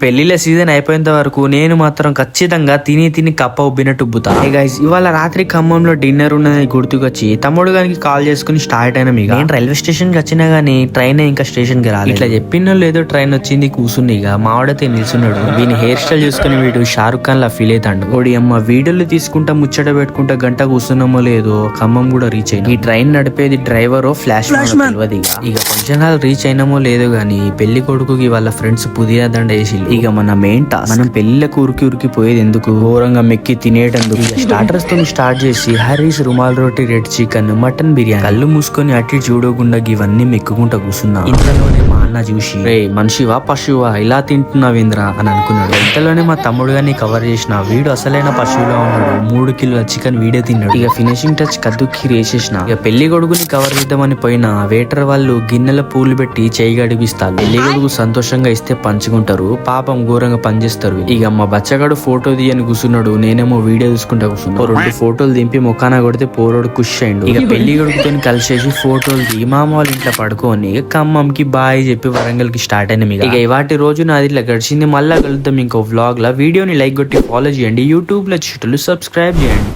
పెళ్లిళ్ళ సీజన్ అయిపోయేంత వరకు నేను మాత్రం ఖచ్చితంగా తిని కప్ప ఉబ్బినట్టు ఉబ్బుతా. గైస్ ఇవాళ రాత్రి ఖమ్మంలో డిన్నర్ ఉన్నది గుర్తుకొచ్చి తమ్ముడు గారికి కాల్ చేసుకుని స్టార్ట్ అయినా మీకు నేను రైల్వే స్టేషన్ కి వచ్చినా గానీ ట్రైన్ ఇంకా స్టేషన్ కి రాలేదు. ఇట్లా చెప్పిన లేదో ట్రైన్ వచ్చింది కూర్చుంది. ఇక మావాడైతే నిల్చున్నాడు. వీని హెయిర్ స్టైల్ చూసుకుని వీడు షారుఖ్ ఖాన్ లా ఫీల్ అవుతాడు. ఓడి అమ్మ వీడియోలు తీసుకుంటా ముచ్చట పెట్టుకుంటా గంట కూర్చున్నామో లేదో ఖమ్మం కూడా రీచ్ అయినా. ఈ ట్రైన్ నడిపేది డ్రైవర్ ఫ్లాష్ తెలియదు. ఇక కొంచెం కాలం రీచ్ అయినామో లేదో గానీ పెళ్లి కొడుకుకి వాళ్ళ ఫ్రెండ్స్ పుదియా దండ వేసి ఇక మన మెయిన్ టాస్క్ మనం పెళ్లిళ్ళకి ఉరికి పోయేది ఎందుకు, ఘోరంగా మెక్కి తినేటందుకు. స్టార్టర్స్ తో స్టార్ట్ చేసి హరీస్, రుమాల్ రోటీ, రెడ్ చికెన్, మటన్ బిర్యానీ కళ్ళు మూసుకొని అట్టి చూడకుండా ఇవన్నీ మెక్కుకుంటా కూర్చున్నా. ఇంతలోనే మా అన్న చూసి రే మనిషివా పశువా ఇలా తింటున్నావేంద్రా అని అనుకున్నాడు. ఇంతలోనే మా తమ్ముడు గారిని కవర్ చేసిన. వీడు అసలైన పశువులా ఉన్నాడు. 3 కిలోల చికెన్ వీడే తిన్నాడు. ఇక ఫినిషింగ్ టచ్ కద్దుకి వేసేసిన. ఇక పెళ్లి కొడుకుని కవర్ చేద్దామని పోయినా వేటర్ వాళ్ళు గిన్నెల పూలు పెట్టి చేయి గడిపిస్తారు. పెళ్లి కొడుకు సంతోషంగా ఇస్తే పంచుకుంటారు, పాపం ఘోరంగా పనిచేస్తారు. ఇక మా బచ్చగాడు ఫోటో తీయని కూర్చున్నాడు. నేనేమో వీడియో చూసుకుంటా కూర్చున్నా. 2 ఫోటోలు దింపి ముఖాన కొడితే పోరోడు ఖుష్ అయిండు. ఇక పెళ్లి కొడుకుతో కలిసేసి ఫోటోలు దిగి మామ వాళ్ళ ఇంట్లో పడుకోని ఇక ఖమ్మంకి బాయ్ చెప్పి వరంగల్ కి స్టార్ట్ అయినా. ఇక ఇవాటి రోజు నాది ఇట్లా గడిచింది. మళ్ళా కలుద్దాం ఇంకో వ్లాగ్ లా. వీడియోని లైక్ కొట్టి ఫాలో చేయండి. యూట్యూబ్ లో చుట్టూ సబ్స్క్రైబ్ చేయండి.